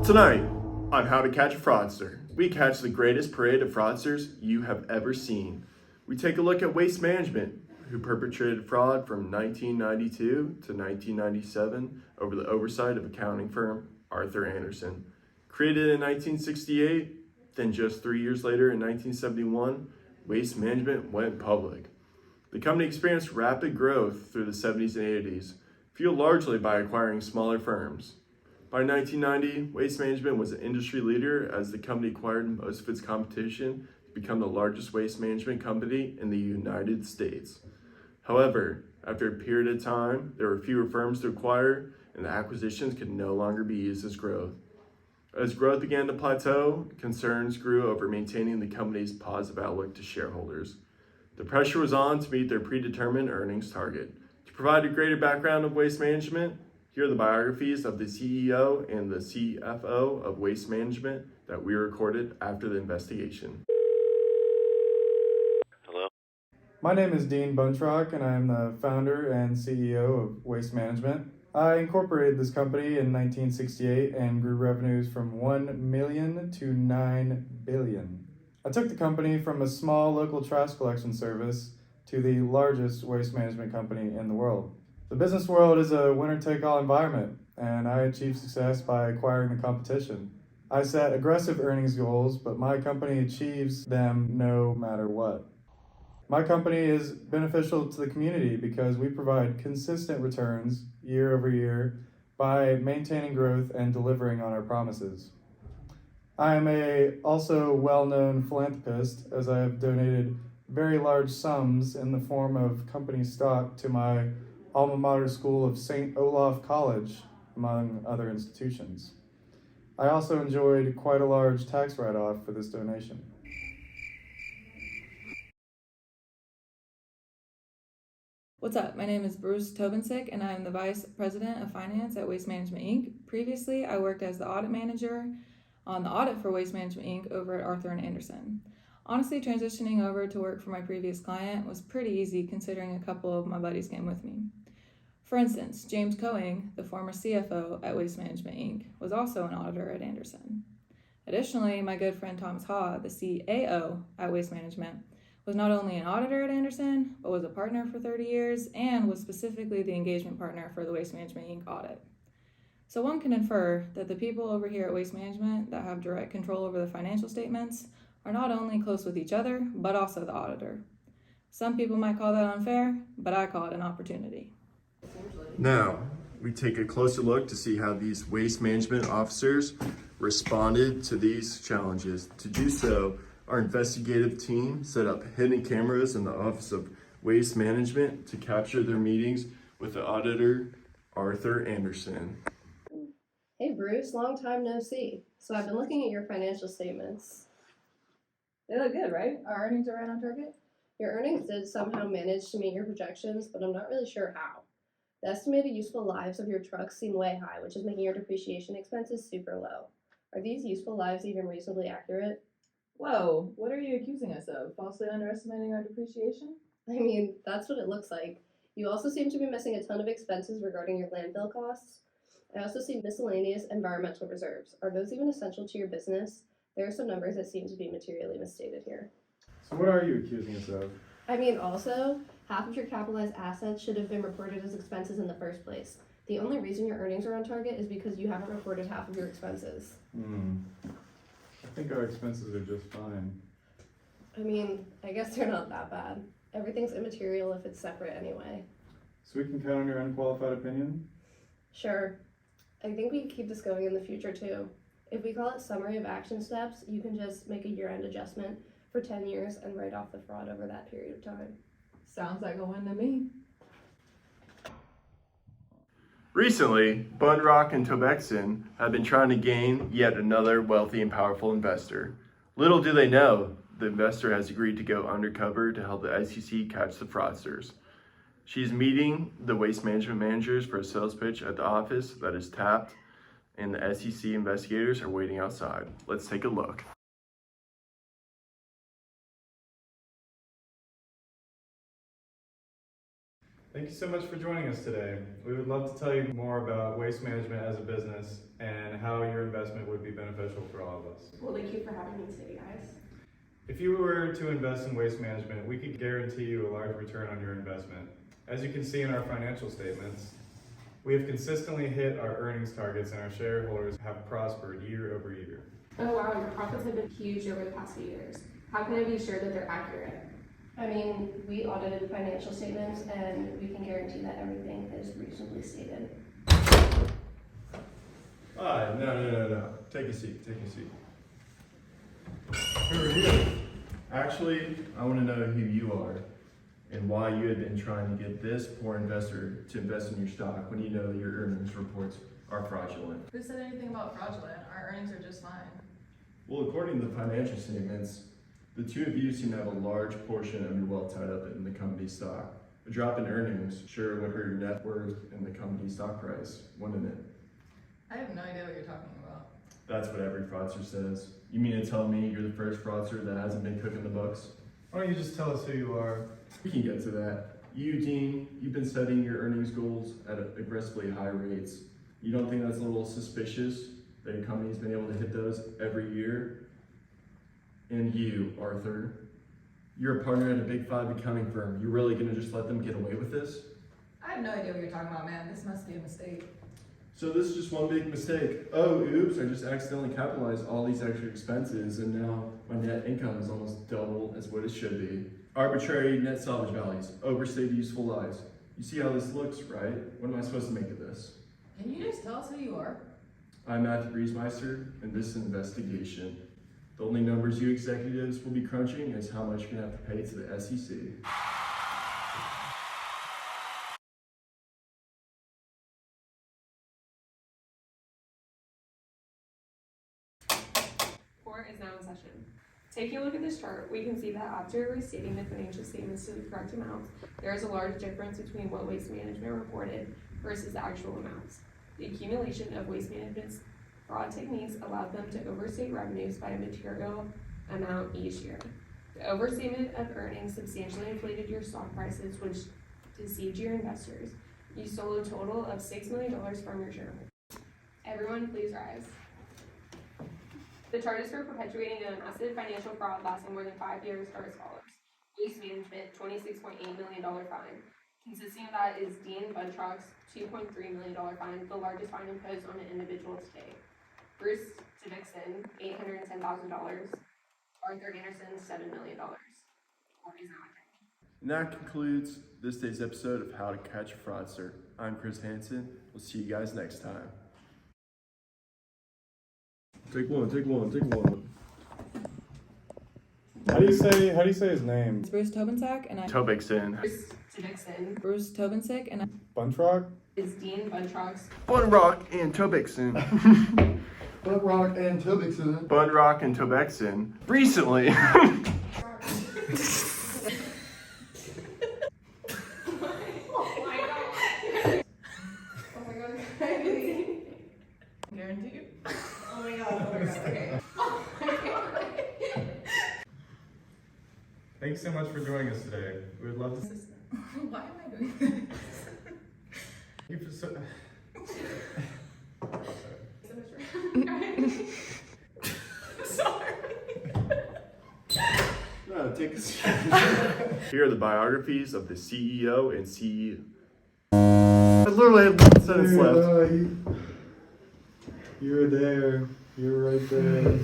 Tonight, on How to Catch a Fraudster, we catch the greatest parade of fraudsters you have ever seen. We take a look at Waste Management, who perpetrated fraud from 1992 to 1997 over the oversight of accounting firm Arthur Andersen. Created in 1968, then just 3 years later in 1971, Waste Management went public. The company experienced rapid growth through the 70s and 80s, fueled largely by acquiring smaller firms. By 1990, Waste Management was an industry leader as the company acquired most of its competition to become the largest waste management company in the United States. However, after a period of time, there were fewer firms to acquire, and the acquisitions could no longer be used as growth. As growth began to plateau, concerns grew over maintaining the company's positive outlook to shareholders. The pressure was on to meet their predetermined earnings target. To provide a greater background of Waste Management, here are the biographies of the CEO and the CFO of Waste Management that we recorded after the investigation. Hello? My name is Dean Buntrock, and I am the founder and CEO of Waste Management. I incorporated this company in 1968 and grew revenues from 1 million to 9 billion. I took the company from a small local trash collection service to the largest waste management company in the world. The business world is a winner-take-all environment, and I achieved success by acquiring the competition. I set aggressive earnings goals, but my company achieves them no matter what. My company is beneficial to the community because we provide consistent returns year over year by maintaining growth and delivering on our promises. I am also well-known philanthropist, as I have donated very large sums in the form of company stock to my alma mater school of St. Olaf College, among other institutions. I also enjoyed quite a large tax write-off for this donation. What's up? My name is Bruce Tobensick, and I'm the Vice President of Finance at Waste Management, Inc. Previously, I worked as the audit manager on the audit for Waste Management, Inc. over at Arthur & Andersen. Honestly, transitioning over to work for my previous client was pretty easy considering a couple of my buddies came with me. For instance, James Coing, the former CFO at Waste Management, Inc., was also an auditor at Andersen. Additionally, my good friend Thomas Haw, the CAO at Waste Management, was not only an auditor at Andersen, but was a partner for 30 years and was specifically the engagement partner for the Waste Management, Inc. audit. So one can infer that the people over here at Waste Management that have direct control over the financial statements are not only close with each other, but also the auditor. Some people might call that unfair, but I call it an opportunity. Now, we take a closer look to see how these waste management officers responded to these challenges. To do so, our investigative team set up hidden cameras in the Office of Waste Management to capture their meetings with the auditor, Arthur Andersen. Hey Bruce, long time no see. So I've been looking at your financial statements. They look good, right? Our earnings are right on target? Your earnings did somehow manage to meet your projections, but I'm not really sure how. The estimated useful lives of your trucks seem way high, which is making your depreciation expenses super low. Are these useful lives even reasonably accurate? Whoa, what are you accusing us of? Falsely underestimating our depreciation? I mean, that's what it looks like. You also seem to be missing a ton of expenses regarding your landfill costs. I also see miscellaneous environmental reserves. Are those even essential to your business? There are some numbers that seem to be materially misstated here. So what are you accusing us of? I mean, also, half of your capitalized assets should have been reported as expenses in the first place. The only reason your earnings are on target is because you haven't reported half of your expenses. I think our expenses are just fine. I mean, I guess they're not that bad. Everything's immaterial if it's separate anyway. So we can count on your unqualified opinion? Sure. I think we can keep this going in the future too. If we call it summary of action steps, you can just make a year-end adjustment for 10 years and write off the fraud over that period of time. Sounds like a win to me. Recently, Bunrock and Tobexon have been trying to gain yet another wealthy and powerful investor. Little do they know, the investor has agreed to go undercover to help the ACCT catch the fraudsters. She's meeting the waste management managers for a sales pitch at the office that is tapped, and the SEC investigators are waiting outside. Let's take a look. Thank you so much for joining us today. We would love to tell you more about waste management as a business and how your investment would be beneficial for all of us. Well, thank you for having me today, guys. If you were to invest in waste management, we could guarantee you a large return on your investment. As you can see in our financial statements, we have consistently hit our earnings targets and our shareholders have prospered year over year. Oh wow, your profits have been huge over the past few years. How can I be sure that they're accurate? I mean, we audited financial statements and we can guarantee that everything is reasonably stated. No. Take a seat. Who are you? Actually, I want to know who you are and why you had been trying to get this poor investor to invest in your stock when you know your earnings reports are fraudulent. Who said anything about fraudulent? Our earnings are just fine. Well, according to the financial statements, the two of you seem to have a large portion of your wealth tied up in the company's stock. A drop in earnings sure would hurt your net worth and the company's stock price, wouldn't it? I have no idea what you're talking about. That's what every fraudster says. You mean to tell me you're the first fraudster that hasn't been cooking the books? Why don't you just tell us who you are? We can get to that. You, Dean, you've been setting your earnings goals at aggressively high rates. You don't think that's a little suspicious that your company's been able to hit those every year? And you, Arthur, you're a partner at a big 5 accounting firm. You really gonna just let them get away with this? I have no idea what you're talking about, man. This must be a mistake. So this is just one big mistake. Oh, oops, I just accidentally capitalized all these extra expenses and now my net income is almost double as what it should be. Arbitrary net salvage values, overstated useful lives. You see how this looks, right? What am I supposed to make of this? Can you just tell us who you are? I'm Matthew Griesmeister, and this is an investigation. The only numbers you executives will be crunching is how much you're gonna have to pay to the SEC. Court is now in session. Taking a look at this chart, we can see that after restating the financial statements to the correct amounts, there is a large difference between what Waste Management reported versus the actual amounts. The accumulation of Waste Management's fraud techniques allowed them to overstate revenues by a material amount each year. The overstatement of earnings substantially inflated your stock prices, which deceived your investors. You stole a total of $6 million from your shareholders. Everyone, please rise. The charges for perpetuating a massive financial fraud lasting more than 5 years are as follows. Waste Management, $26.8 million fine. Consisting of that is Dean Buntrock's $2.3 million fine, the largest fine imposed on an individual today. Bruce Dixon, $810,000. Arthur Anderson, $7 million. Court is now adjourned. And that concludes this day's episode of How to Catch a Fraudster. I'm Chris Hansen. We'll see you guys next time. Take one. How do you say his name? It's Bruce Tobensack and I. Tobixon. Bruce Dixon Bruce Tobensack and I. Buntrock? is Dean Buntrock's Bunrock and Tobixon. Bunrock and Tobixon. Bunrock and Tobixon. Recently. Guarantee. Oh my god, okay. Thank you so much for joining us today. We would love to Why am I doing this? you for so Sorry. No, take a seat. Here are the biographies of the CEO and CEO. I literally had 1 sentence left. You were there. You were right there.